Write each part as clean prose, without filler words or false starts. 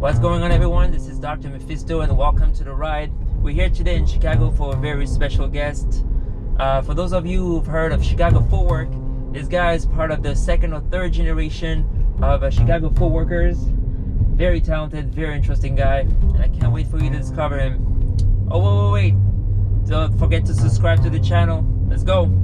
What's going on, everyone? This is Dr. Mephisto and welcome to the ride. We're here today in Chicago for a very special guest. For those of you who've heard of Chicago Footwork, this guy is part of the second or third generation of Chicago Footworkers. Very talented, very interesting guy, and I can't wait for you to discover him. Oh, wait. Don't forget to subscribe to the channel. Let's go.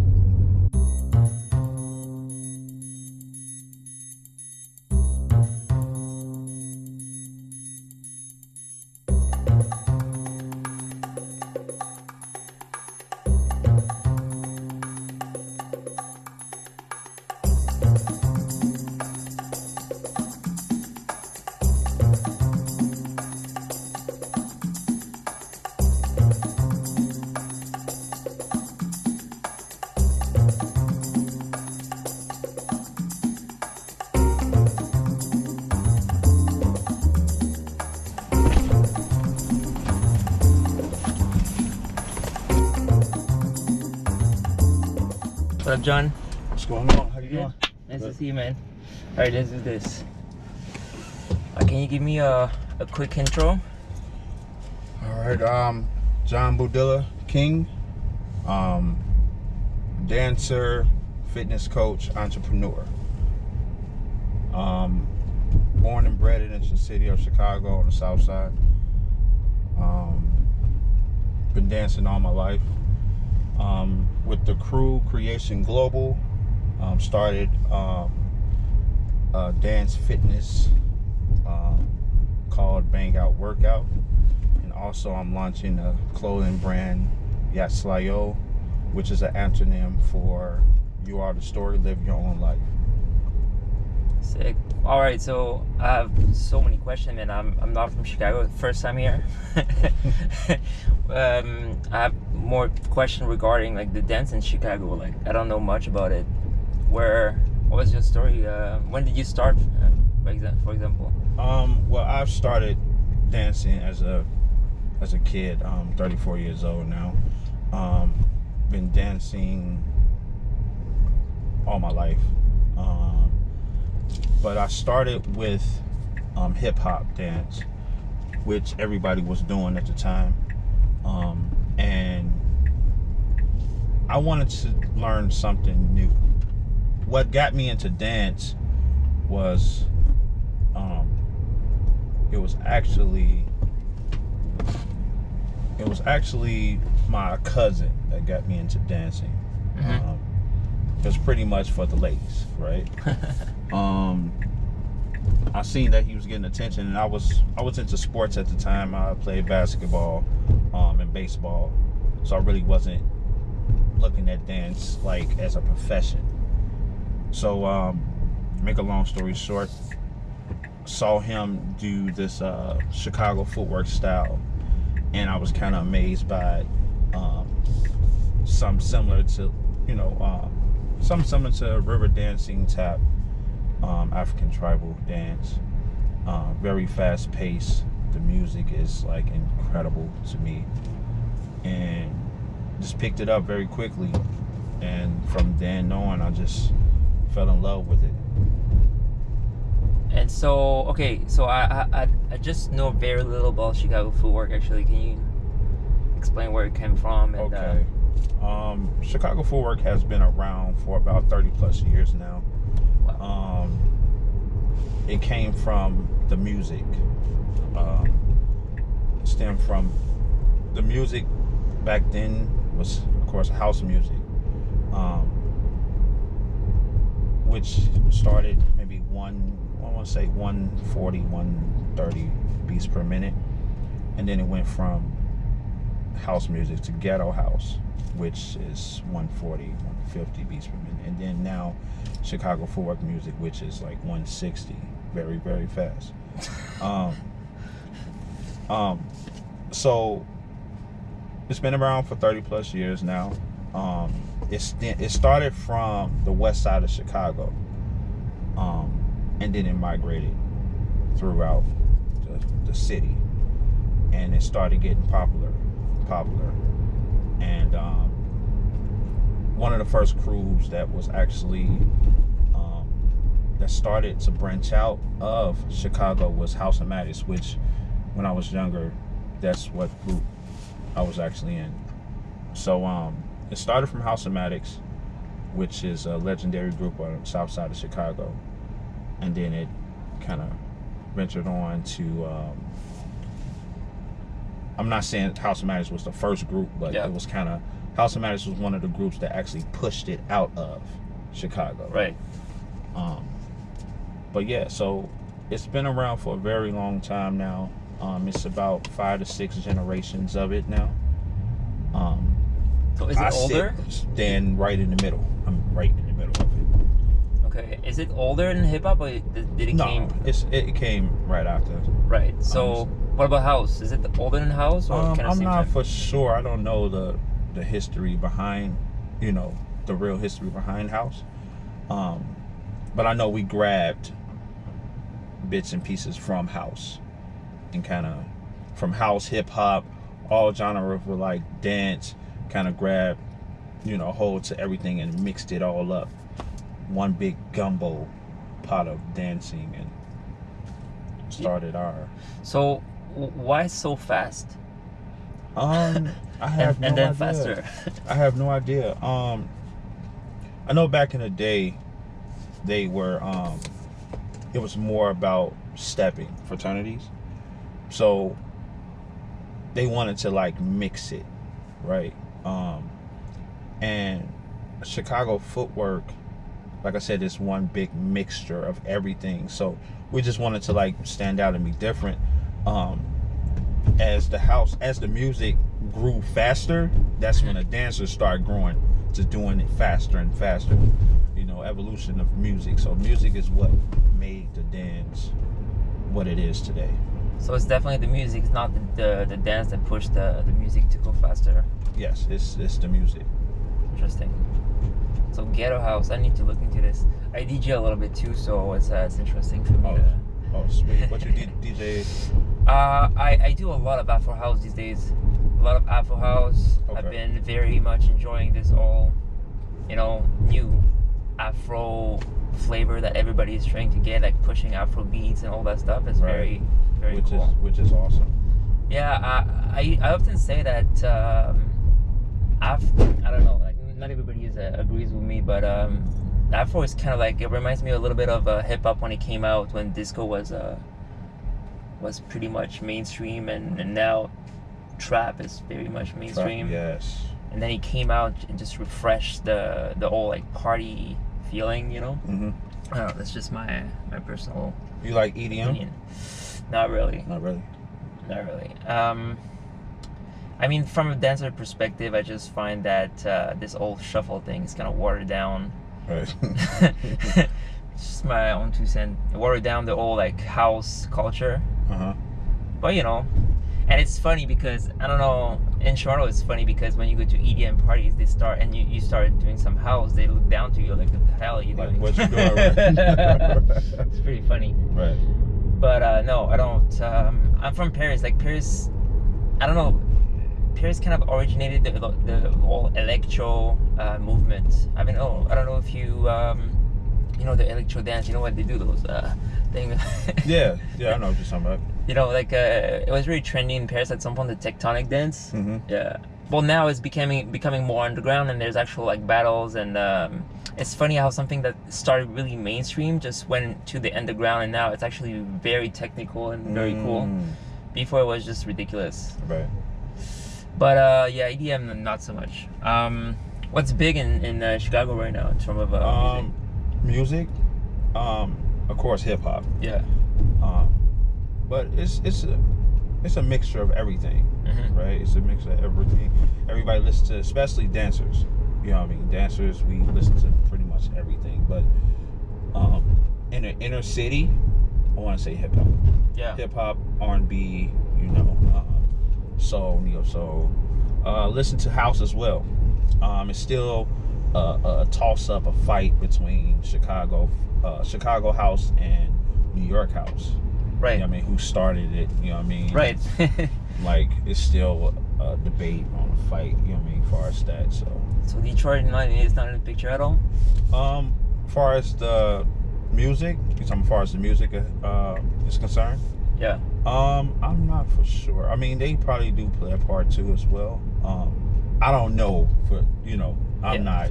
What up, John? What's going on? How you doing? Nice to see you, man. All right, let's do this. Can you give me a quick intro? All right, John Boodilla King, dancer, fitness coach, entrepreneur. Born and bred in the city of Chicago on the Southside. Been dancing all my life. With the crew Creation Global, started a dance fitness called BangOutWorkout, and also I'm launching a clothing brand, YATSLYOL, which is an acronym for "You Are the Story, Live Your Own Life." Sick. All right, so I have so many questions, and I'm not from Chicago, first time here. I have more questions regarding like the dance in Chicago. Like I don't know much about it. What was your story? When did you start, for example? Well, I've started dancing as a kid. I'm 34 years old now. Been dancing all my life. But I started with hip hop dance, which everybody was doing at the time. And I wanted to learn something new. What got me into dance was it was actually my cousin that got me into dancing. It was pretty much for the ladies, right? I seen that he was getting attention, and I was into sports at the time. I played basketball and baseball, so I really wasn't looking at dance like as a profession. So make a long story short, saw him do this Chicago Footwork style, and I was kind of amazed by some similar to river dancing tap, African tribal dance. Very fast paced. The music is like incredible to me, and just picked it up very quickly. And from then on, I just fell in love with it. And so, okay, so I just know very little about Chicago Footwork. Actually, can you explain where it came from? And, okay. Chicago Footwork has been around for about 30 plus years now. Wow. It came from the music. Stemmed from the music back then was, of course, house music, which started maybe 140, 130 beats per minute, and then it went from house music to ghetto house, which is 140, 150 beats per minute, and then now Chicago Footwork music, which is like 160, very, very fast. So it's been around for 30 plus years now. It started from the west side of Chicago, and then it migrated throughout the city, and it started getting popular. And one of the first crews that was actually that started to branch out of Chicago was House-O-Matics, which when I was younger, that's what group I was actually in. So it started from House-O-Matics, which is a legendary group on the Southside of Chicago, and then it kind of ventured on to I'm not saying House-O-Matics was the first group, but it was kind of, House-O-Matics was one of the groups that actually pushed it out of Chicago. Right. But yeah, so it's been around for a very long time now. It's about 5 to 6 generations of it now. So is it older? Then right in the middle. I'm right in the middle of it. Okay. Is it older than hip hop, or did it came? It came right after. Right. So what about house? Is it older than house, or kind of I'm same not time? for sure. I don't know the history behind, the real history behind house. But I know we grabbed bits and pieces from house, and kind of from house, hip hop, all genre of like dance, kind of grabbed, hold to everything and mixed it all up. One big gumbo pot of dancing, and started our. So why so fast? I have no and then idea. faster. I have no idea. I know back in the day, they were it was more about stepping fraternities, so they wanted to like mix it, right? And Chicago Footwork, like I said, is one big mixture of everything. So we just wanted to like stand out and be different. As the music grew faster, that's when the dancers started growing to doing it faster and faster. Evolution of music. So music is what made the dance what it is today. So it's definitely the music. It's not the dance that pushed the music to go faster. Yes, it's the music. Interesting. So ghetto house. I need to look into this. I DJ a little bit too, so it's interesting for me. Oh, sweet. What you DJ? I do a lot of Afro house these days. A lot of Afro house. Okay. I've been very much enjoying this all, new Afro flavor that everybody is trying to get, like pushing Afro beats and all that stuff. Is very, very cool. Which is awesome. Yeah, I often say that I don't know, like not everybody agrees with me, but Afro is kind of like, it reminds me a little bit of hip hop when it came out, when disco was pretty much mainstream, and now trap is very much mainstream. Trap, yes. And then he came out and just refreshed the whole like party feeling, Mm-hmm. I don't know, that's just my personal You like EDM? opinion. Not really. Not really. Not really. I mean, from a dancer perspective, I just find that this old shuffle thing is kind of watered down. Right. It's just my own 2 cents. Watered down the old like house culture. Uh-huh. But and it's funny because, I don't know, in Toronto it's funny because when you go to EDM parties, they start, and you start doing some house, they look down to you like, what the hell are you doing? What you doing, right? It's pretty funny. Right. But no, I don't. I'm from Paris. Like Paris, I don't know. Paris kind of originated the whole electro movement. I don't know if you the electro dance. You know what they do, those things. Yeah, I know what you're talking about. It was really trendy in Paris at some point, the tectonic dance. Mm-hmm. Yeah. Well, now it's becoming more underground, and there's actual like battles, and it's funny how something that started really mainstream just went to the underground, and now it's actually very technical and very cool. Before it was just ridiculous. Right. But yeah, EDM not so much. What's big in Chicago right now in terms of music? Of course, hip hop. Yeah. But it's a mixture of everything, right? It's a mixture of everything. Everybody listens to, especially dancers. You know what I mean? Dancers, we listen to pretty much everything. But in the inner city, I want to say hip hop. Yeah. Hip hop, R&B, soul, neo soul. Listen to house as well. It's still a toss up, a fight between Chicago house and New York house. Right. You know what I mean? Who started it? You know what I mean? Right. Like, it's still a debate on a fight. You know what I mean? As far as that, so Detroit is not in the picture at all. As far as the music, as far as the music is concerned. Yeah. I'm not for sure. I mean, they probably do play a part too as well. I don't know I'm not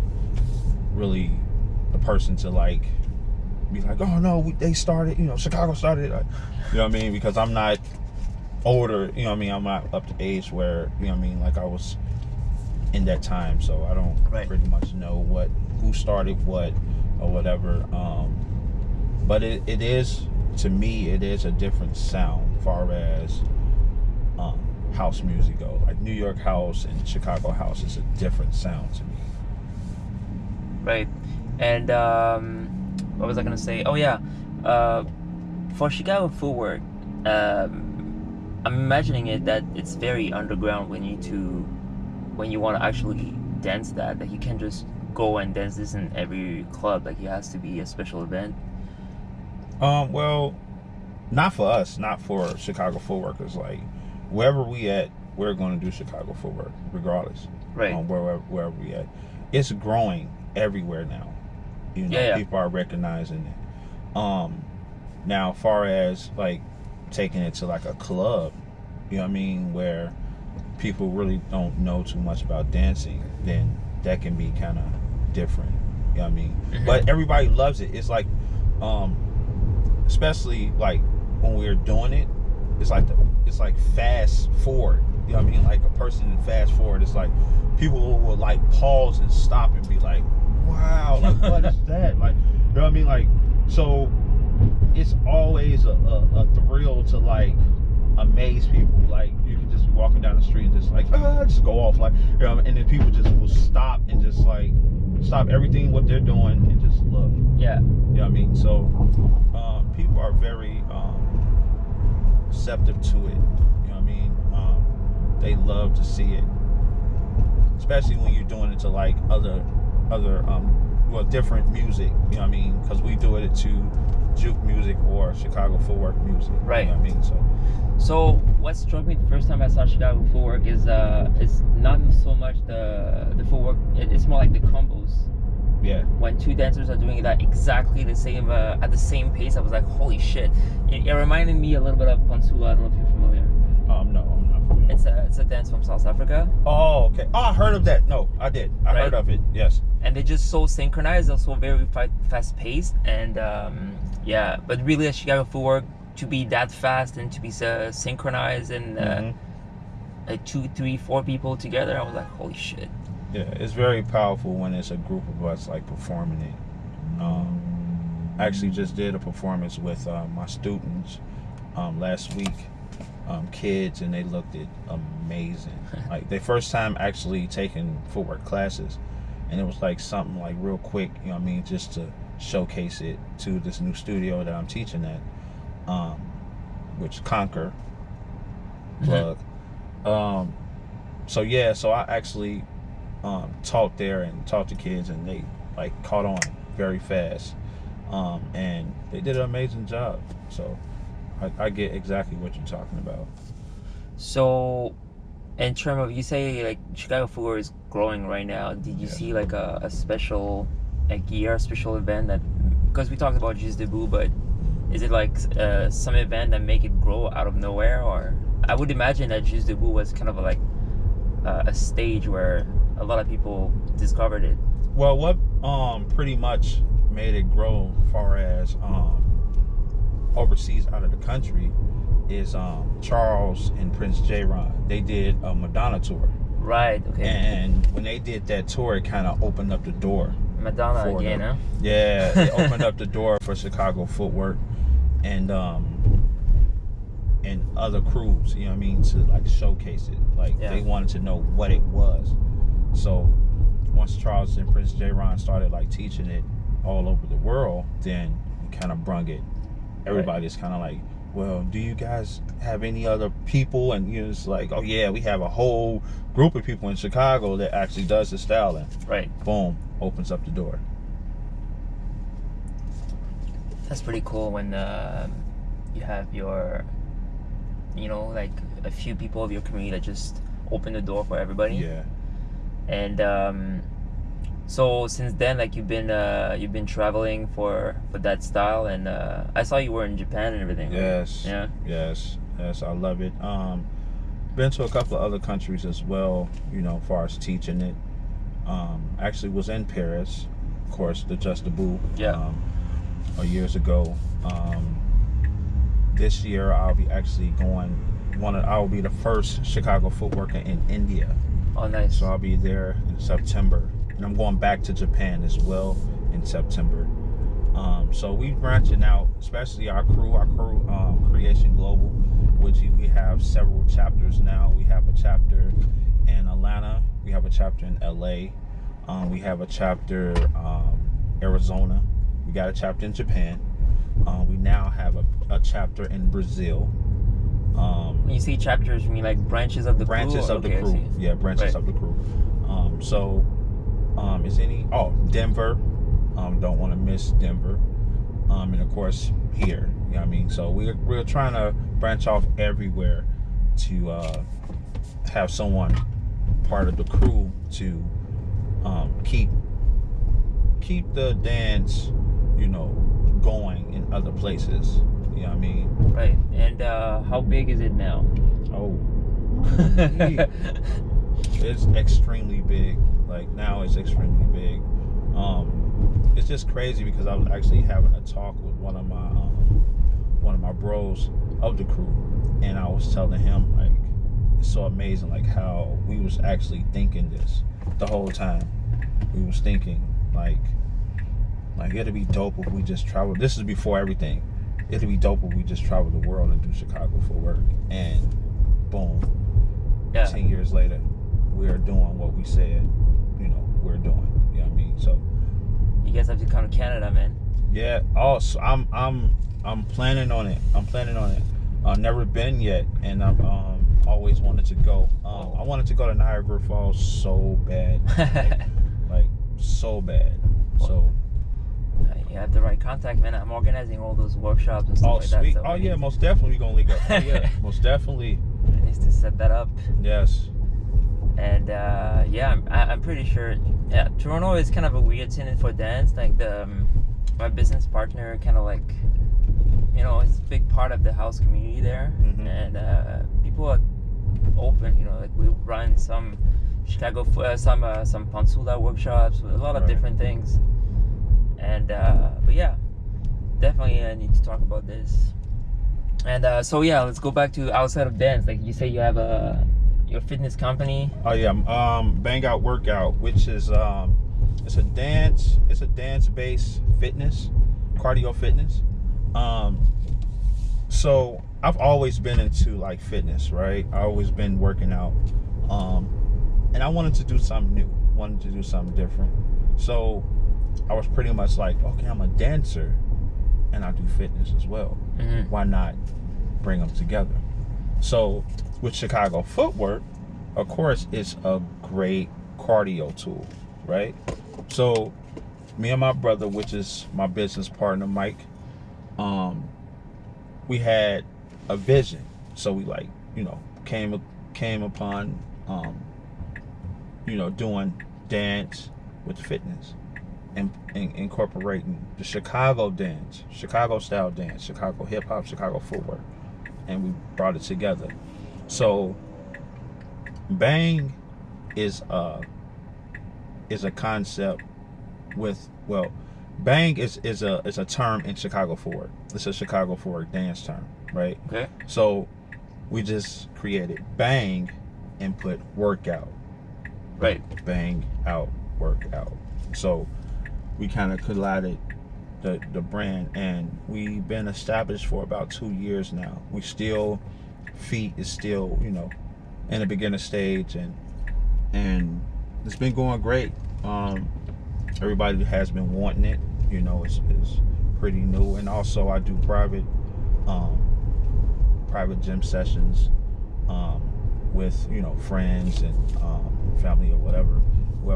really the person to like be like, oh no, they started, Chicago started, you know what I mean? Because I'm not older, you know what I mean? I'm not up to age where, you know what I mean, like I was in that time, so I don't pretty much know who started what or whatever. But it is, to me, it is a different sound as far as house music go. Like New York house and Chicago house is a different sound to me. Right. And what was I gonna say? Oh yeah, for Chicago Footwork, I'm imagining that it's very underground when you want to actually dance that you can't just go and dance this in every club. Like it has to be a special event. Well, not for us, not for Chicago Footworkers. Like wherever we at, we're going to do Chicago Footwork regardless. Right. Wherever we at, it's growing everywhere now. People are recognizing it. Now, far as like taking it to like a club, you know what I mean, where people really don't know too much about dancing, then that can be kind of different. You know what I mean? Mm-hmm. But everybody loves it. It's like, especially like when we're doing it, it's like fast forward. You know what I mean? Like a person in fast forward, it's like people will like pause and stop and be like, wow, like what is that? Like, you know what I mean? Like, so it's always a thrill to like amaze people. Like you can just be walking down the street and just like just go off, like, you know, and then people just will stop and just like stop everything what they're doing and just look. Yeah. You know what I mean? So people are very receptive to it. You know what I mean? They love to see it, especially when you're doing it to like other different music. You know what I mean? Because we do it to juke music or Chicago Footwork music. Right. You know what I mean? So what struck me the first time I saw Chicago Footwork is not so much the footwork. It's more like the combos. Yeah. When two dancers are doing that exactly the same at the same pace, I was like, holy shit! It reminded me a little bit of Pansula. I don't know if you're familiar. No, I'm not familiar. It's a dance from South Africa. Oh, okay. Oh, I heard of that. No, I did. I heard of it. Yes. And they're just so synchronized, also very fast paced, and but really at Chicago Footwork, to be that fast and to be synchronized and like 2, 3, 4 people together, I was like, holy shit. Yeah, it's very powerful when it's a group of us like performing it. I actually just did a performance with my students last week, kids, and they looked amazing. Like their first time actually taking footwork classes, and it was like something like real quick, you know what I mean, just to showcase it to this new studio that I'm teaching at, which Conquer plug. So I actually taught there and taught the kids, and they like caught on very fast, and they did an amazing job. So I get exactly what you're talking about. So in terms of, you say like Chicago Footwork is growing right now, did you see like a special special event that, because we talked about Juste Debout, but is it like some event that make it grow out of nowhere? Or I would imagine that Juste Debout was kind of like a stage where a lot of people discovered it. Well, what pretty much made it grow far as overseas out of the country is Charles and Prince J-Ron. They did a Madonna tour. Right, okay. And when they did that tour, it kind of opened up the door. Madonna again, huh? Yeah, it opened up the door for Chicago Footwork and other crews, you know what I mean, to like showcase it. Like they wanted to know what it was. So once Charles and Prince J-Ron started like teaching it all over the world, then it kind of brung it. Everybody's kind of like, well, do you guys have any other people? And you know, it's like, oh yeah, we have a whole group of people in Chicago that actually does the styling. Right. Boom, opens up the door. That's pretty cool when you have your, like a few people of your community that just open the door for everybody. Yeah. And So since then, like you've been traveling for that style, and I saw you were in Japan and everything. Right? Yes. Yeah. Yes. I love it. Been to a couple of other countries as well, as far as teaching it. Actually was in Paris, of course, the Juste Debout. Yeah. Years ago. This year I'll be actually going. I'll be the first Chicago Footworker in India. Oh, nice. So I'll be there in September, and I'm going back to Japan as well in September. So we branching out, especially our crew, Creation Global, which we have several chapters now. We have a chapter in Atlanta. We have a chapter in LA. We have a chapter Arizona. We got a chapter in Japan. We now have a chapter in Brazil. When you see chapters, you mean like branches of the crew? Branches of the crew. Yeah, branches of the crew. Is any? Oh, Denver. Don't want to miss Denver. And of course here. You know what I mean? So we're trying to branch off everywhere to have someone part of the crew to keep the dance, going in other places. You know what I mean? Right. And how big is it now? Oh, it's extremely big. Like now, it's extremely big. It's just crazy because I was actually having a talk with one of my bros of the crew, and I was telling him like it's so amazing like how we was actually thinking this the whole time. We was thinking like it'd be dope if we just travel. This is before everything. It'd be dope if we just travel the world and do Chicago Footwork, and boom, 10 years later, we're doing what we said, we're doing. You know what I mean? So you guys have to come to Canada, man. Yeah. Also, I'm planning on it. I've never been yet, and I've always wanted to go. I wanted to go to Niagara Falls so bad, like so bad. So. You have the right contact, man. I'm organizing all those workshops and stuff like sweet. that. So oh yeah, most definitely gonna link up. Oh yeah, most definitely. I need to set that up. Yes. And I'm pretty sure. Yeah, Toronto is kind of a weird scene for dance. Like my business partner, kind of like, it's a big part of the house community there, and people are open. Like we run some Chicago, some Pansula workshops with a lot of different things. And but yeah, definitely I need to talk about this. And let's go back to outside of dance. Like you say, you have your fitness company. Oh yeah, BangOutWorkout, which is it's a dance-based fitness, cardio fitness. So I've always been into like fitness, right? I've always been working out, and I wanted to do something new, wanted to do something different. So I was pretty much like, okay, I'm a dancer and I do fitness as well. Why not bring them together? So with Chicago Footwork, of course, it's a great cardio tool, right? So me and my brother, which is my business partner, Mike, we had a vision. So we came upon, doing dance with fitness. And incorporating the Chicago dance, Chicago style dance, Chicago hip hop, Chicago footwork, and we brought it together. So, Bang is a concept with Bang is a term in Chicago Footwork. It's a Chicago Footwork dance term, right? Okay. So we just created Bang and put workout. Right. Bang out workout. So we kind of collided the brand, and we've been established for about 2 years now. We still, feet is still, in the beginner stage, and it's been going great. Everybody has been wanting it. It's pretty new, and also I do private gym sessions with friends and family or whoever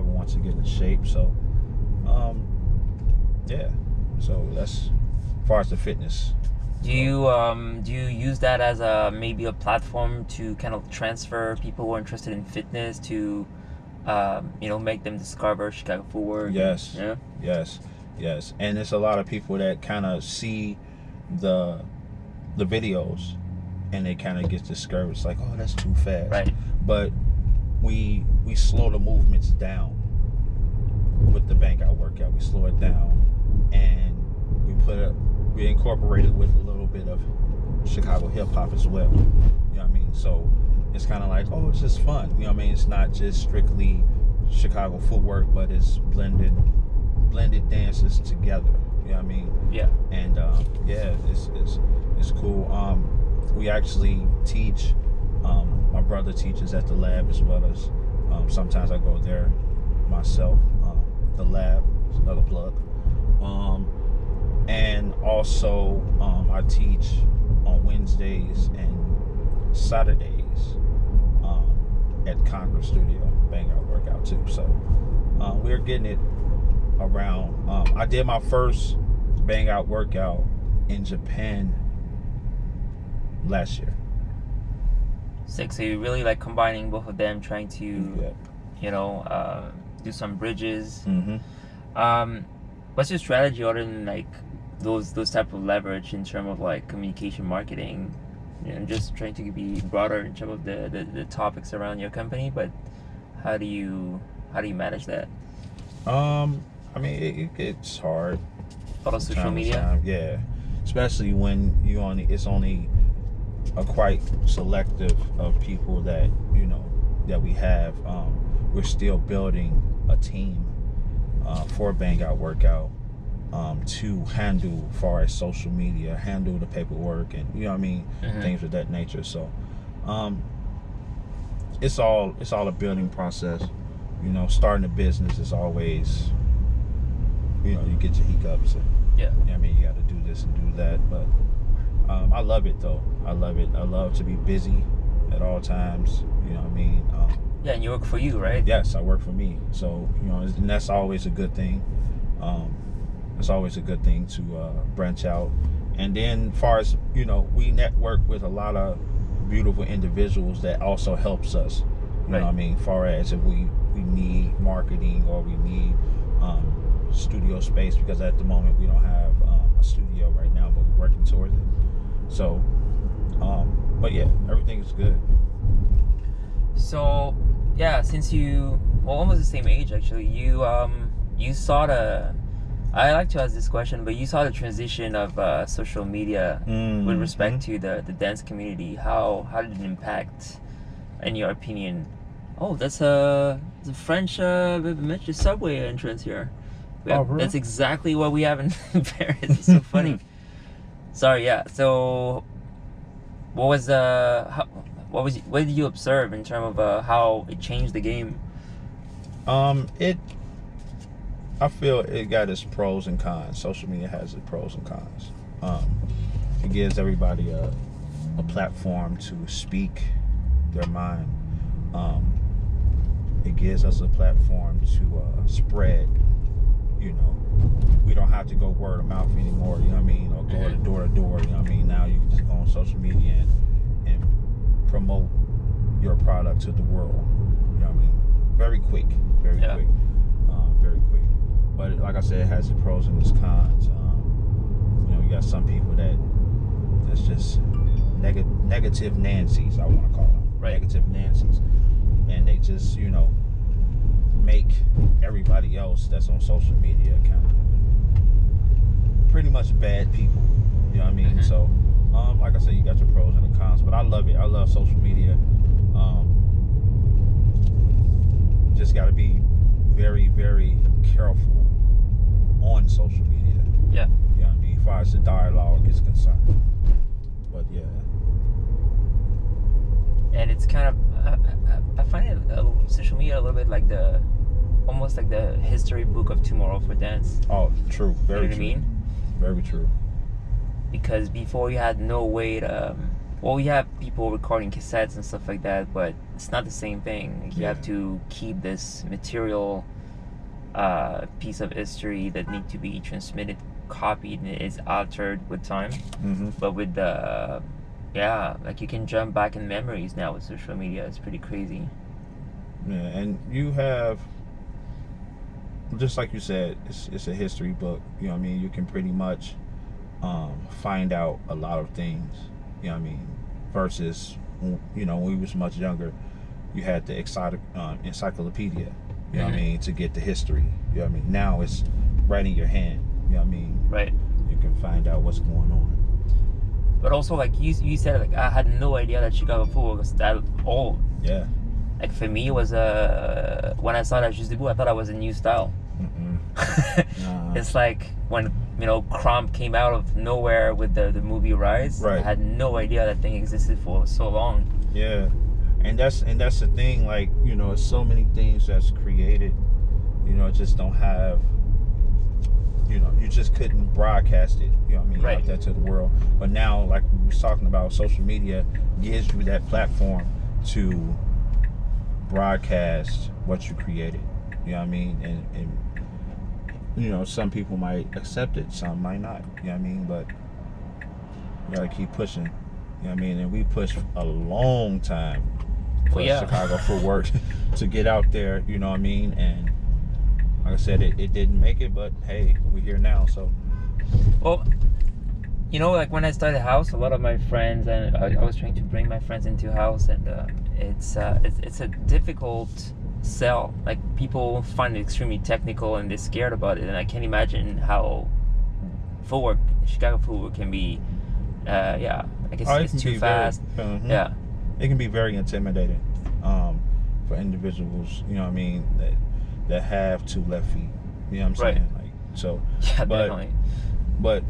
wants to get in shape. So so that's as far as the fitness. Do you use that as maybe a platform to kind of transfer people who are interested in fitness to make them discover Chicago Footwork. Yes. Yeah. Yes. And there's a lot of people that kind of see the videos and they kind of get discouraged, like, oh, that's too fast. Right. But we slow the movements down with the BangOutWorkout. We slow it down, and we incorporate it with a little bit of Chicago hip hop as well. You know what I mean? So it's kind of like, oh, it's just fun. You know what I mean? It's not just strictly Chicago footwork, but it's blended dances together. You know what I mean? Yeah. And it's cool. We actually teach. My brother teaches at the lab, as well as sometimes I go there myself. The lab is another plug. And also I teach on Wednesdays and Saturdays at Congress Studio, BangOutWorkout too. So we're getting it around. I did my first BangOutWorkout in Japan last year. Sick. So you really like combining both of them, trying to, do some bridges. Mm-hmm. What's your strategy other than like those type of leverage in terms of like communication, marketing, just trying to be broader in terms of the topics around your company? But how do you manage that? I mean, it's hard. All of social media. Yeah, especially when it's only a quite selective of people that that we have. We're still building a team for BangOutWorkout to handle as far as social media, handle the paperwork, and things of that nature. So it's all a building process. Starting a business is always, you get your hiccups. And, yeah. You got to do this and do that, but I love it though. I love it. I love to be busy at all times. You know what I mean? Yeah, and you work for you, right? Yes, I work for me. So and that's always a good thing. It's always a good thing to branch out. And then, far as we network with a lot of beautiful individuals that also helps us. You know what I mean? Far as if we need marketing or we need studio space, because at the moment we don't have a studio right now, but we're working towards it. So, but yeah, everything is good. So, yeah, since almost the same age actually, you saw I like to ask this question, but you saw the transition of social media with respect to the dance community. How did it impact, in your opinion? Oh, that's the French subway entrance here. That's exactly what we have in Paris. It's so funny. Sorry, yeah. So, what did you observe in terms of how it changed the game? I feel it got its pros and cons. Social media has its pros and cons. It gives everybody a platform to speak their mind. It gives us a platform to spread. We don't have to go word of mouth anymore. You know what I mean? Or go door to door. You know what I mean? Now you can just go on social media and promote your product to the world. You know what I mean? Very quick. Very quick. But like I said, it has its pros and its cons. You got some people that's just negative Nancy's, I want to call them. Right. Negative Nancy's. And they just, make everybody else that's on social media kind of pretty much bad people. You know what I mean? So, like I said, you got your pros and the cons, but I love it. I love social media. Just got to be very, very careful on social media. Yeah. You know what I mean? As far as the dialogue is concerned. But yeah. And it's kind of, I find it social media a little bit like almost like the history book of tomorrow for dance. Oh, true. Very true. You know what I mean? Very true. Because before you had no way to, we have people recording cassettes and stuff like that, but it's not the same thing. Like, you have to keep this material piece of history that need to be transmitted, copied, and is altered with time. But with like you can jump back in memories now with social media. It's pretty crazy. Yeah, and you have, just like you said, it's a history book. You know what I mean? You can pretty much find out a lot of things. You know what I mean? Versus, you know, when we was much younger, you had the encyclopedia. You know what I mean? To get the history. You know what I mean? Now it's right in your hand. You know what I mean? Right. You can find out what's going on. But also, like you said, like I had no idea that Chicago Footwork was that old. Yeah. Like for me, it was when I saw that Juste Debout, I thought I was a new style. It's like when, you know, Crump came out of nowhere with the movie Rise. Right. I had no idea that thing existed for so long. Yeah, and that's the thing. Like, you know, so many things that's created. You know, just don't have. You know, you just couldn't broadcast it. You know what I mean? Right. Out there to the world. But now, like we was talking about, social media gives you that platform to broadcast what you created. You know what I mean? And you know, some people might accept it, some might not. You know what I mean? But you gotta keep pushing. You know what I mean? And we pushed a long time for Chicago Footwork to get out there. You know what I mean? And like I said, it didn't make it, but hey, we're here now. So, well, you know, like when I started house, a lot of my friends, and I was trying to bring my friends into house, and it's a difficult sell. Like people find it extremely technical and they're scared about it, and I can't imagine how Chicago Footwork can be. I guess it's too fast. Yeah, it can be very intimidating for individuals. You know what I mean? That have two left feet. You know what I'm saying? Like, so. Yeah, but, definitely. But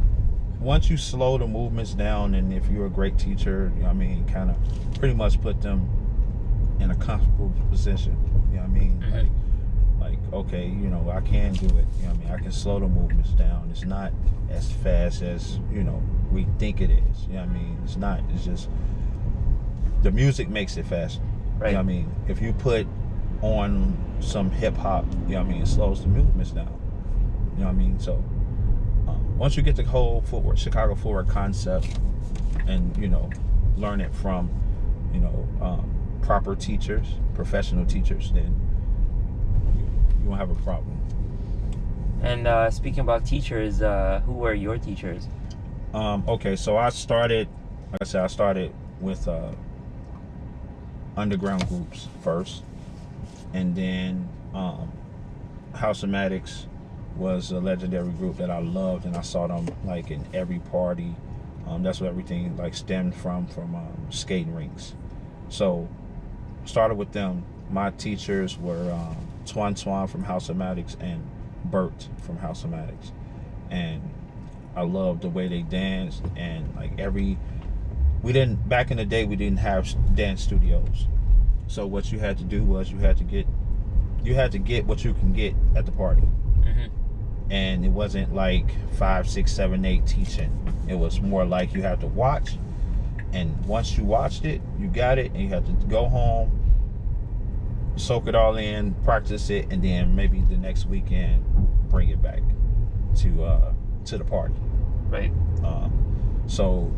once you slow the movements down, and if you're a great teacher, you know what I mean, kind of pretty much put them in a comfortable position. You know what I mean? Like okay, you know, I can do it. You know what I mean? I can slow the movements down. It's not as fast as, you know, we think it is. You know what I mean? It's not. It's just the music makes it faster. Right. You know what I mean? If you put on some hip hop, you know what I mean, it slows the movements down. You know what I mean? So once you get the whole Chicago Footwork concept, and you know, learn it from, you know, proper teachers, professional teachers, then you won't have a problem. And speaking about teachers, who were your teachers? Okay, so I started, like I said, I started with underground groups first, and then House-O-Matics was a legendary group that I loved, and I saw them like in every party. That's where everything like stemmed from skating rinks. So started with them. My teachers were Twan from House-O-Matics and Bert from House-O-Matics, and I loved the way they danced. And like back in the day we didn't have dance studios, so what you had to do was you had to get what you can get at the party. And it wasn't like 5, 6, 7, 8 teaching. It was more like you had to watch, and once you watched it, you got it, and you had to go home, soak it all in, practice it, and then maybe the next weekend bring it back to the party. Right. So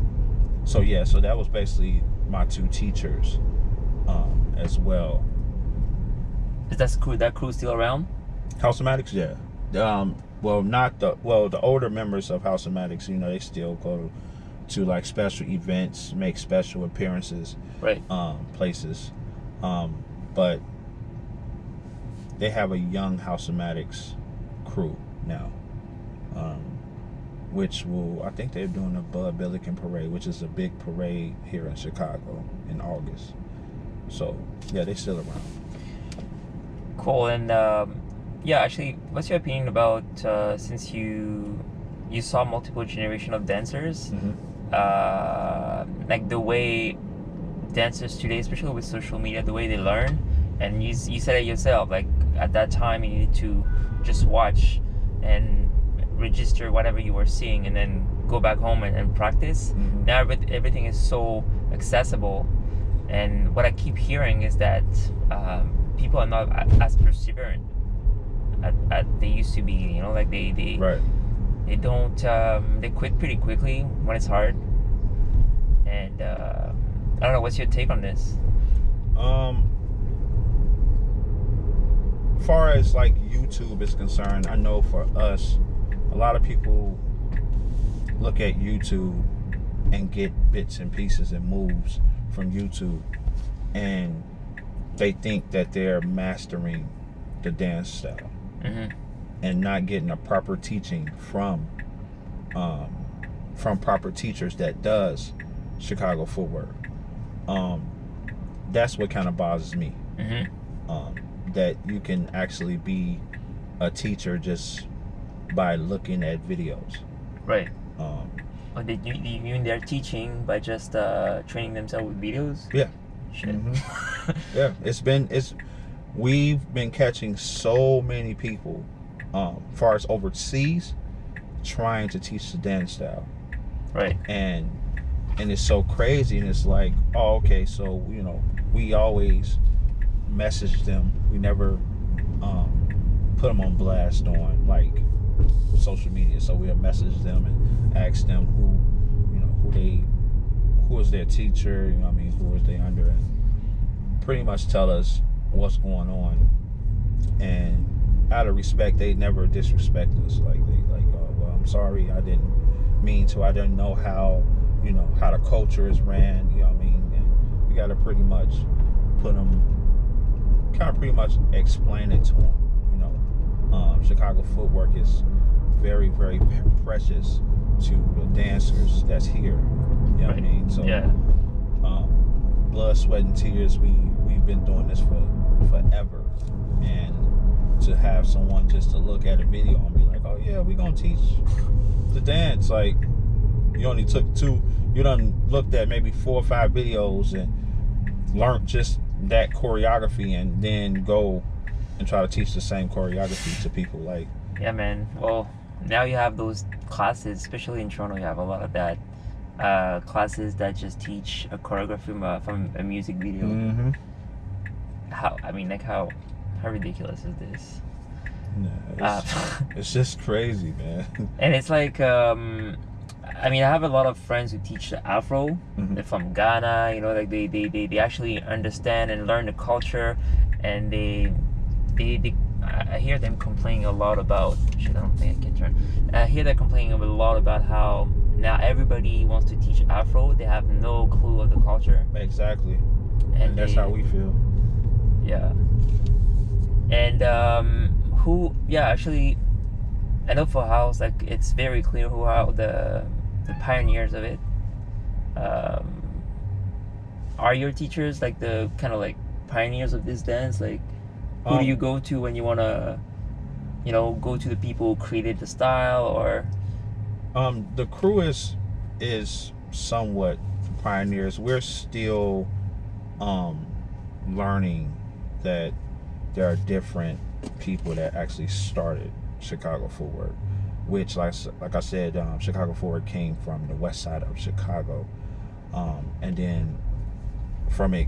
that was basically my two teachers as well. Is that crew still around? House-O-Matics, yeah. The older members of House-O-Matics, you know, they still go to like special events, make special appearances, right? Places, but they have a young House-O-Matics crew now, which I think they're doing a Boodilla King parade, which is a big parade here in Chicago in August. So yeah, they're still around. Cool. And actually, what's your opinion about since you saw multiple generation of dancers, like the way dancers today, especially with social media, the way they learn, and you said it yourself, like at that time you needed to just watch and register whatever you were seeing and then go back home and practice. Now everything is so accessible, and what I keep hearing is that people are not as perseverant as they used to be. You know, like they don't they quit pretty quickly when it's hard. And I don't know, what's your take on this? far as like YouTube is concerned, I know for us, a lot of people look at YouTube and get bits and pieces and moves from YouTube, and they think that they're mastering the dance style, and not getting a proper teaching from proper teachers that does Chicago footwork. That's what kind of bothers me. That you can actually be a teacher just by looking at videos. Right. Or you mean they're teaching by just training themselves with videos? Yeah. Shit. Yeah. We've been catching so many people, far as overseas, trying to teach the dance style. Right. And it's so crazy, and it's like, oh, okay, so we always message them. We never put them on blast on like social media. So we'll message them and ask them who is their teacher, who is they under, and pretty much tell us what's going on. And out of respect, they never disrespect us. Like oh, well, I'm sorry, I didn't mean to. I didn't know how the culture is ran. And we got to pretty much put them, pretty much explain it to them. Chicago Footwork is very, very precious to the dancers that's here. You know what I mean? So, blood, sweat, and tears. We've been doing this for forever, and to have someone just to look at a video and be like, "Oh yeah, we're gonna teach the dance." Like, you only took you done looked at maybe 4 or 5 videos and learned just that choreography, and then go and try to teach the same choreography to people. Like, yeah, man. Well, now you have those classes, especially in Toronto. You have a lot of that classes that just teach a choreography from a music video. How ridiculous is this? It's just crazy, man. And it's like, I have a lot of friends who teach the Afro. They're from Ghana. Like they actually understand and learn the culture, and they I hear them complaining a lot about shit. I don't think I can turn. I hear them complaining a lot about how now everybody wants to teach Afro. They have no clue of the culture. Exactly. And that's how we feel. Yeah. And actually, I know for house, like, it's very clear who are the pioneers of it. Are your teachers like the kind of like pioneers of this dance? Like, who do you go to when you want to, go to the people who created the style? Or the crew is somewhat pioneers. We're still learning that there are different people that actually started Chicago Footwork, which like I said, Chicago Footwork came from the west side of Chicago, and then from it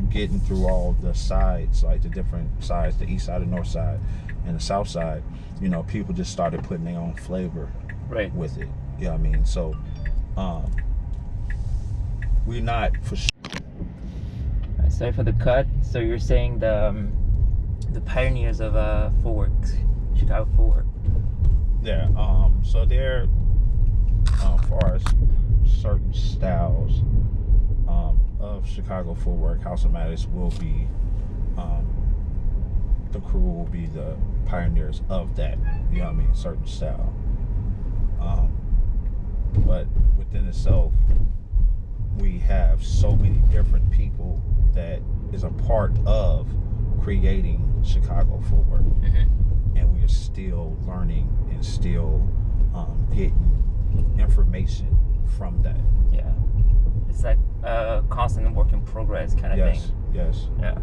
getting through all the sides, like the different sides, the east side, the north side, and the south side, people just started putting their own flavor with it. You know what I mean? So we're not for sure. Sorry for the cut. So you're saying the pioneers of footwork, Chicago Footwork. Yeah. So they're far as certain styles of Chicago Footwork, House of Matters will be the crew will be the pioneers of that. You know what I mean? Certain style. But within itself, we have so many different people that is a part of creating Chicago Footwork, and we are still learning and still getting information from that. Yeah, it's like a constant work in progress kind of thing. Yes. Yeah,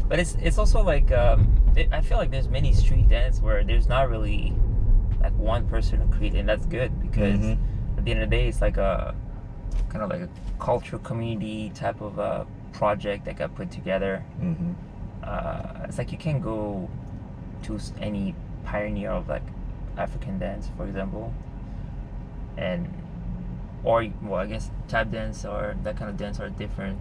but it's also like I feel like there's many street dance where there's not really like one person to create, and that's good because at the end of the day, it's like a kind of like a cultural community type of project that got put together. It's like you can go to any pioneer of like African dance, for example, or I guess tap dance or that kind of dance are different.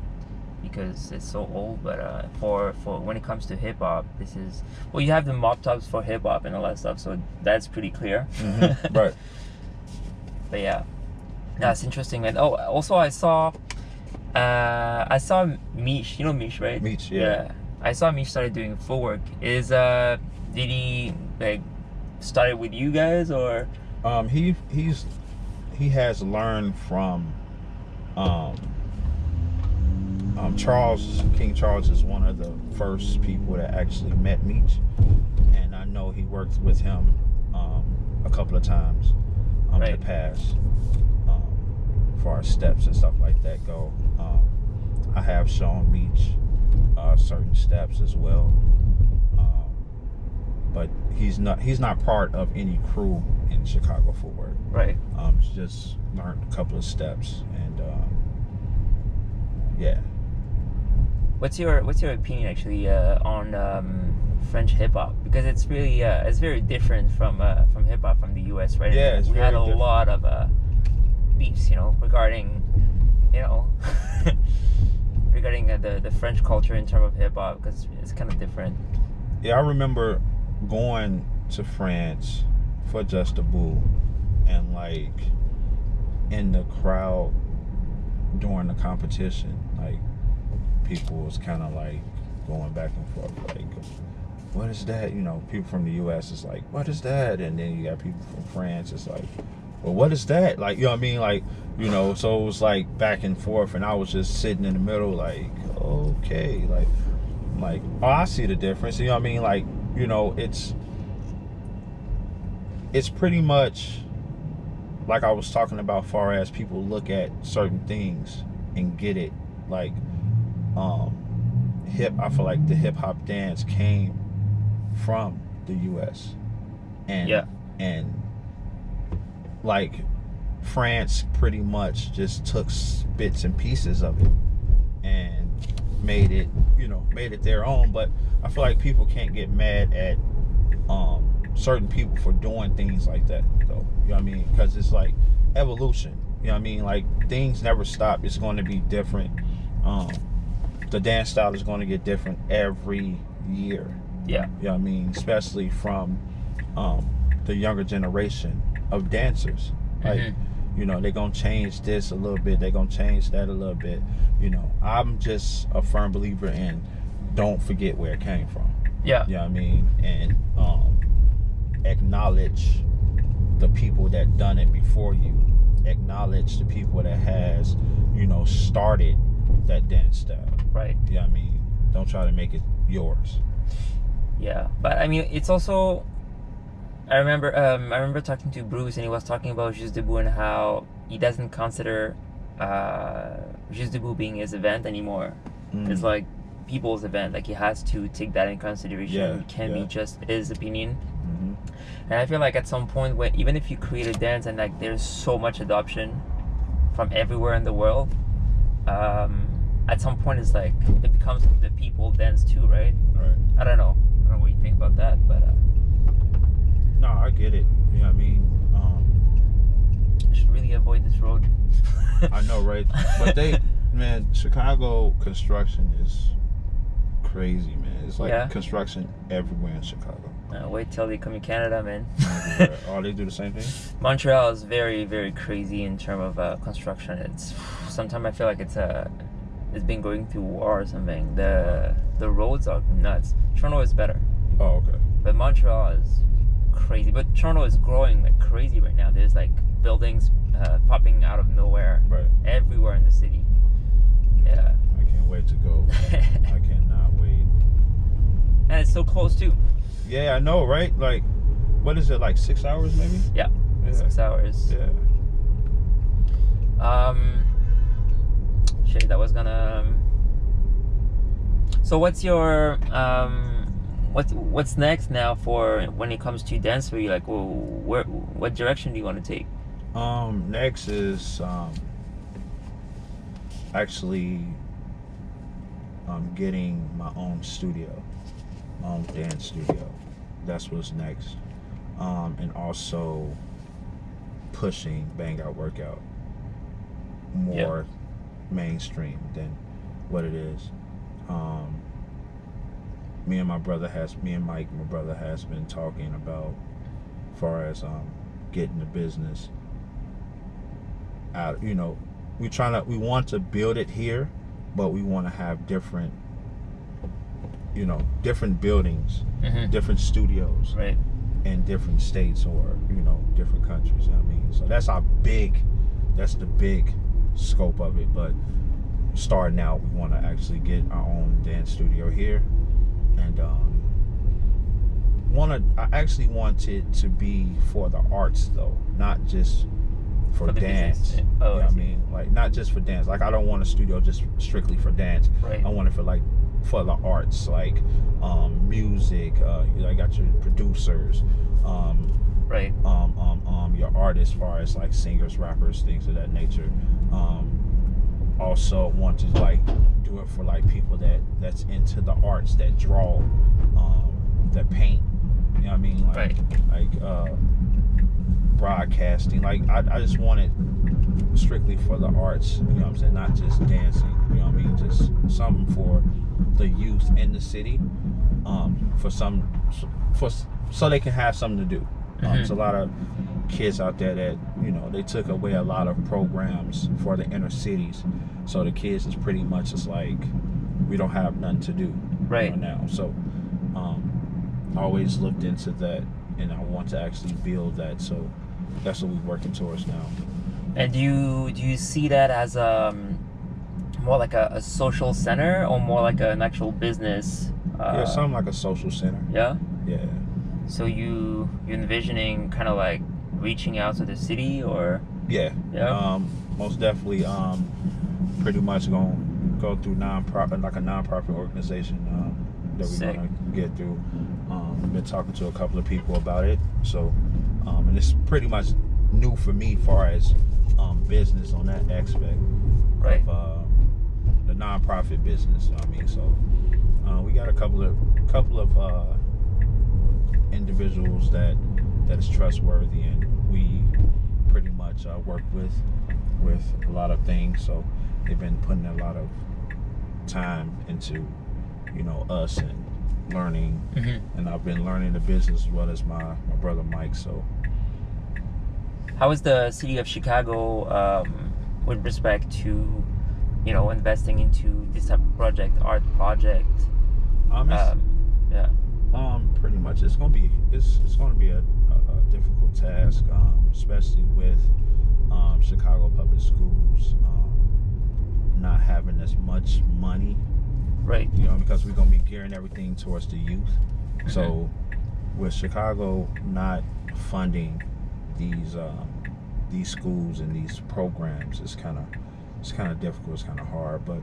because it's so old. But for when it comes to hip hop, this is, well, you have the mop tops for hip hop and all that stuff, so that's pretty clear. Right. But yeah, that's interesting, man. Oh, also I saw Mish. You know Mish, right? Mish, yeah. I saw Mish started doing footwork. Did he like started with you guys, or? He has learned from Charles. King Charles is one of the first people that actually met Meech, and I know he worked with him a couple of times in the past, for our steps and stuff like that go. I have shown Meech certain steps as well, but he's not part of any crew in Chicago Footwork. Right. Just learned a couple of steps, and yeah. What's your opinion actually on French hip hop? Because it's really it's very different from hip hop from the U.S. right? Yeah, we had a lot of beefs, regarding regarding the French culture in terms of hip hop, because it's kind of different. Yeah, I remember going to France for Juste Debout, and like in the crowd during the competition, like people was kind of like going back and forth, like, what is that? People from the US is like, what is that? And then you got people from France, it's like, well, what is that? Like, you know what I mean? Like, so it was like back and forth, and I was just sitting in the middle, like, okay, like, oh, I see the difference. You know what I mean? Like, it's pretty much like I was talking about, far as people look at certain things and get it. Like, I feel like the hip hop dance came from the US, and like France pretty much just took bits and pieces of it and made it their own. But I feel like people can't get mad at certain people for doing things like that, though. You know what I mean? Because it's like evolution. You know what I mean? Like, things never stop. It's going to be different. The dance style is going to get different every year. Yeah. You know what I mean? Especially from the younger generation of dancers. Like, they're going to change this a little bit. They're going to change that a little bit. I'm just a firm believer in don't forget where it came from. Yeah. You know what I mean? And acknowledge the people that done it before you. Acknowledge the people that has, started that dance style. Right. You know what I mean? Don't try to make it yours. Yeah, but I mean, it's also, I remember talking to Bruce, and he was talking about Juste Debout and how he doesn't consider Juste Debout being his event anymore. It's like people's event. Like, he has to take that in consideration. Yeah, It can't be just his opinion. And I feel like at some point, when even if you create a dance and like there's so much adoption from everywhere in the world, at some point it's like it becomes the people dance too, right? Right. I don't know what you think about that, but no, I get it. You know what I mean? I should really avoid this road. I know, right? But Chicago construction is crazy, man. It's like construction everywhere in Chicago. Wait till they come in Canada, man. Oh, they do the same thing? Montreal is very, very crazy in terms of construction. It's sometimes I feel like it's been going through war or something. The roads are nuts. Toronto is better. Oh, okay. But Montreal is crazy. But Toronto is growing like crazy right now. There's like buildings popping out of nowhere everywhere in the city. Yeah. I can't wait to go. I cannot wait. And it's so close too. Yeah, I know, right? Like, what is it, like 6 hours maybe? Yeah. 6 hours. Yeah. Shit, that was gonna. So what's your what's next now for when it comes to dance for you? Like, what direction do you want to take? Next is actually getting my own studio, dance studio. That's what's next. And also pushing BangOutWorkout more mainstream than what it is. Me and Mike, my brother, has been talking about far as getting the business out. You know, we want to build it here, but we want to have different buildings, different studios, right, in different states or different countries. You know what I mean? So that's the big scope of it. But starting out, we want to actually get our own dance studio here, and I actually want it to be for the arts though, not just for dance. Business. You know what I mean? Like, not just for dance. Like, I don't want a studio just strictly for dance. Right. I want it for the arts, like music. I got your producers, right, your artists, as far as like singers, rappers, things of that nature. Also want to like do it for like people that's into the arts, that draw, that paint. You know what I mean? Like, right. Broadcasting. Like, I just want it strictly for the arts. You know what I'm saying? Not just dancing. You know what I mean? Just something for the youth in the city, so they can have something to do. There's a lot of kids out there that they took away a lot of programs for the inner cities, so the kids is pretty much just like, we don't have nothing to do right now. So I always looked into that, and I want to actually build that. So that's what we're working towards now. And do you see that as more like a social center, or more like an actual business? Yeah, something like a social center. Yeah? Yeah. So you're envisioning kind of like reaching out to the city, or? Yeah. Most definitely. Pretty much gonna go through a nonprofit organization that we're gonna get through. Been talking to a couple of people about it. So, and it's pretty much new for me, far as business on that aspect, right, of the nonprofit business. You know what I mean? So we got a couple of individuals that is trustworthy, and we pretty much work with a lot of things. So they've been putting a lot of time into us and learning, and I've been learning the business as well as my brother Mike. So how is the city of Chicago with respect to investing into this type of art project? Pretty much it's gonna be a difficult task, especially with Chicago public schools not having as much money, right? Because we're gonna be gearing everything towards the youth. So with Chicago not funding these schools and these programs, it's kind of difficult. It's kind of hard, but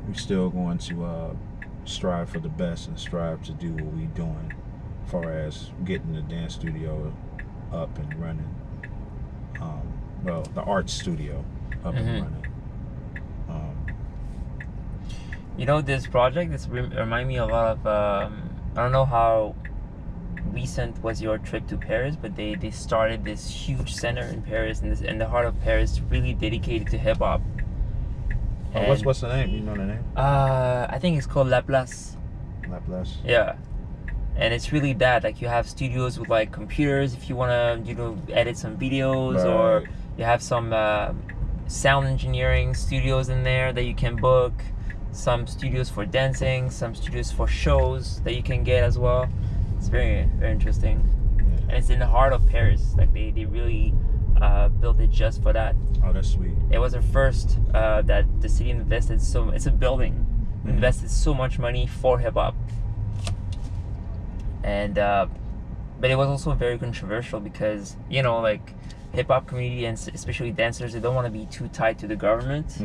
we're still going to strive for the best and strive to do what we're doing, as far as getting the dance studio up and running. The art studio up and running. This project, remind me a lot of, I don't know how recent was your trip to Paris, but they started this huge center in Paris, in the heart of Paris, really dedicated to hip hop. What's the name? You know the name? I think it's called La Place. La Place. Yeah. And it's really that, like, you have studios with like computers if you want to edit some videos, right, or you have some sound engineering studios in there that you can book, some studios for dancing, some studios for shows that you can get as well. It's very, very interesting. Yeah. And it's in the heart of Paris. Like, they really built it just for that. Oh, that's sweet. It was the first that the city invested it's a building, invested so much money for hip hop. And but it was also very controversial because like hip hop community, and especially dancers, they don't want to be too tied to the government.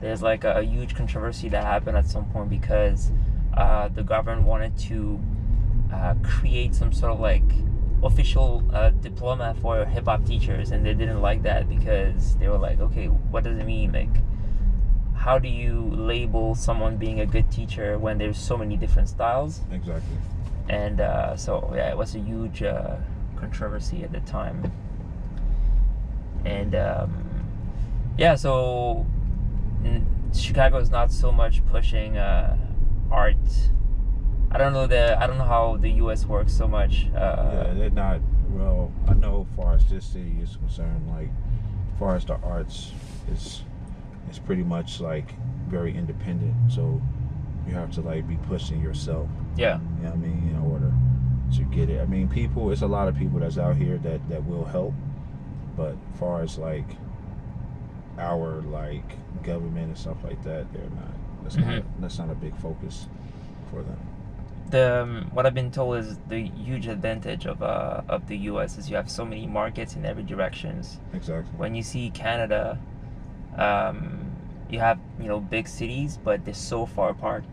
There's like a huge controversy that happened at some point because the government wanted to create some sort of like official diploma for hip hop teachers, and they didn't like that because they were like, okay, what does it mean? Like, how do you label someone being a good teacher when there's so many different styles? Exactly. And so yeah, it was a huge controversy at the time. And so Chicago is not so much pushing art. I don't know how the U.S. works so much. Yeah, they're not. Well, I know as far as this city is concerned, like as far as the arts, it's pretty much like very independent. So you have to like be pushing yourself. Yeah. You know what I mean? In order to get it. I mean, it's a lot of people that's out here that will help, but as far as like our like government and stuff like that, they're not. That's not a big focus for them. What I've been told is the huge advantage of the U.S. is you have so many markets in every directions. Exactly. When you see Canada, you have big cities, but they're so far apart.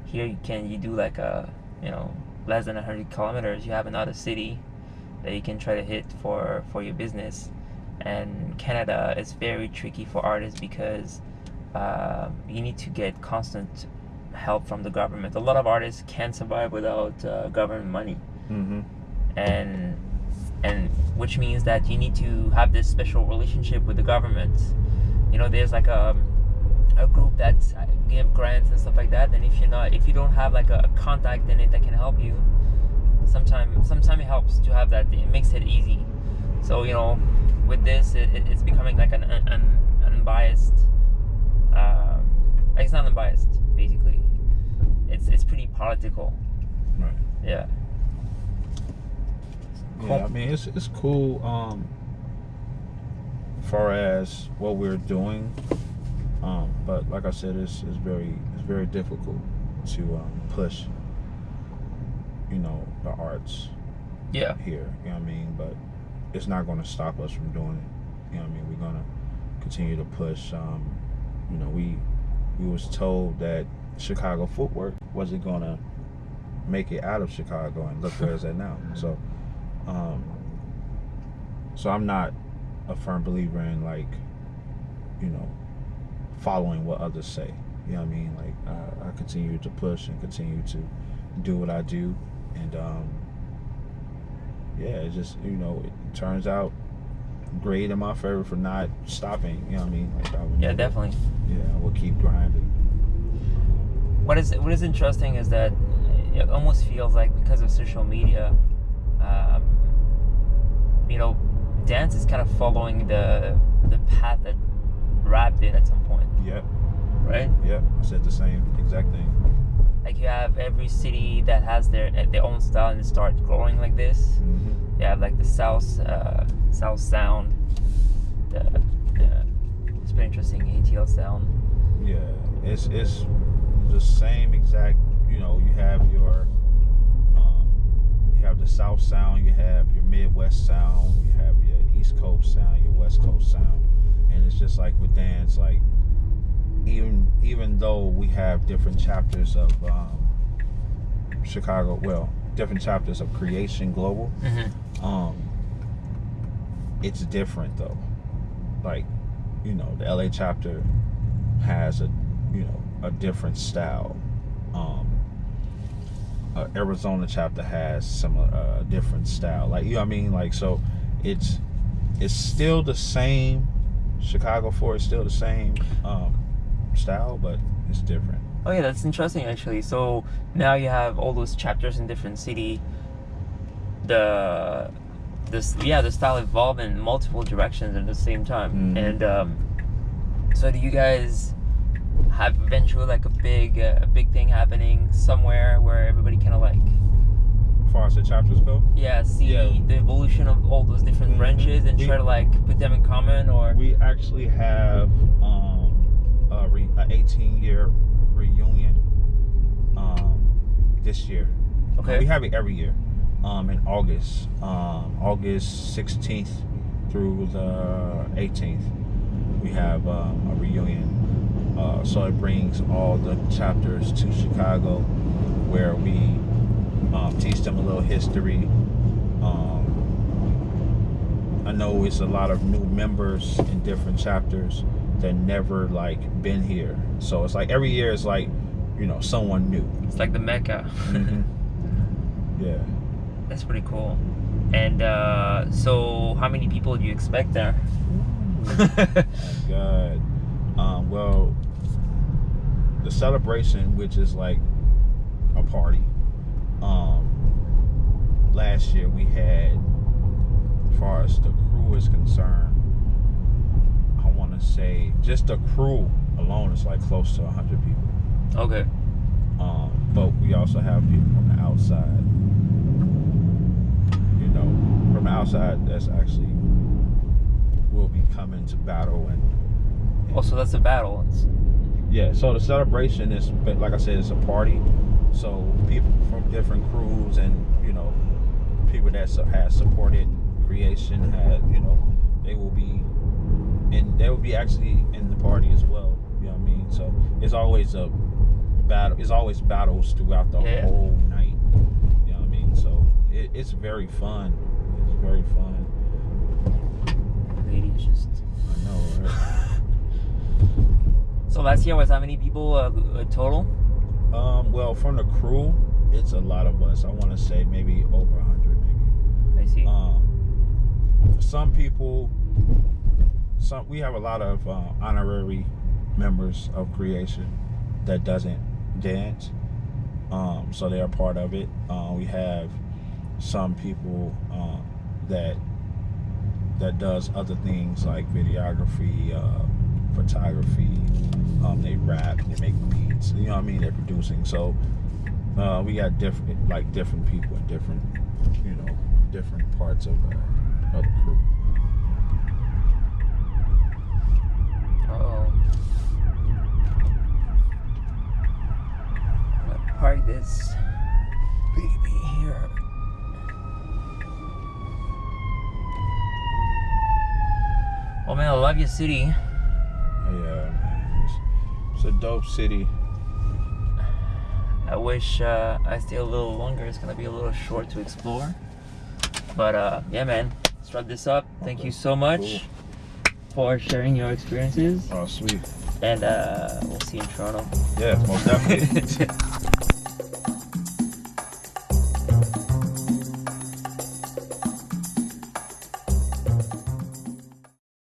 Here you do like less than 100 kilometers. You have another city that you can try to hit for your business. And Canada is very tricky for artists because you need to get constant help from the government. A lot of artists can't survive without government money, and which means that you need to have this special relationship with the government. There's like a group that give grants and stuff like that, and if you don't have like a contact in it that can help you, sometimes it helps to have that. It makes it easy. So with this, it's becoming like an unbiased. It's not unbiased, basically. It's pretty political. Right. Yeah. Cool. Yeah, I mean it's cool. Far as what we're doing, but like I said, it's very difficult to push. The arts. Yeah. Here, you know what I mean, but it's not going to stop us from doing it. You know what I mean? We're going to continue to push. We was told that Chicago Footwork wasn't going to make it out of Chicago, and look where it's at now. So I'm not a firm believer in like, following what others say. You know what I mean? Like I continue to push and continue to do what I do, and it just it turns out great in my favor for not stopping. You know what I mean? Like Definitely. I will keep grinding. What is interesting is that it almost feels like because of social media, dance is kind of following the path that rap did at some point. Yep. Right? Yep. I said the same exact thing. Like you have every city that has their own style and it starts growing like this. You have like the South sound. It's pretty interesting. ATL sound. Yeah, it's the same exact. You have the South sound. You have your Midwest sound. You have your East Coast sound. Your West Coast sound. And it's just like with dance, like even though we have different chapters of Chicago, different chapters of Creation Global, it's different though. Like, the LA chapter has a different style. Arizona chapter has similar different style. Like, you know what I mean? Like, so it's still the same. Chicago Footwork is still the same style, but it's different. Oh yeah, that's interesting actually. So now you have all those chapters in different city. The style evolved in multiple directions at the same time. And so do you guys have eventually like a big thing happening somewhere where everybody kind of like, as far as the chapters go? See the evolution of all those different branches and try to like put them in common? Or we actually have an 18-year reunion this year. Okay. We have it every year in August 16th through the 18th. We have a reunion. So it brings all the chapters to Chicago, where we teach them a little history. I know it's a lot of new members in different chapters that never like been here. So it's like every year it's like, someone new. It's like the Mecca. Yeah. That's pretty cool. And so how many people do you expect there? Oh my God. Well, the celebration, which is like a party. Last year we had, as far as the crew is concerned, I want to say just the crew alone is like close to 100 people. Okay. But we also have people from the outside. You know, from the outside that's actually will be coming to battle and. Also, that's a battle. Yeah, so the celebration is, like I said, it's a party. So people from different crews and, you know, people that have supported creation, they will be actually in the party as well. You know what I mean? So it's always a battle. It's always battles throughout the whole night. You know what I mean? So it's very fun. It's very fun. Ladies just. I know, right? So last year was how many people total? Well, from the crew, it's a lot of us. I want to say maybe over 100, maybe. I see. Some people, we have a lot of honorary members of creation that doesn't dance, so they are part of it. We have some people that does other things like videography, photography. They rap, they make beats. You know what I mean? They're producing. So we got different people in different parts of the crew. Uh-oh. I'm gonna park this baby here. Oh man, I love your city. Yeah, man. It's a dope city. I wish I stay a little longer. It's gonna be a little short to explore. But yeah, man, let's wrap this up. Thank you so much for sharing your experiences. Oh, sweet. And we'll see you in Toronto. Yeah, most definitely.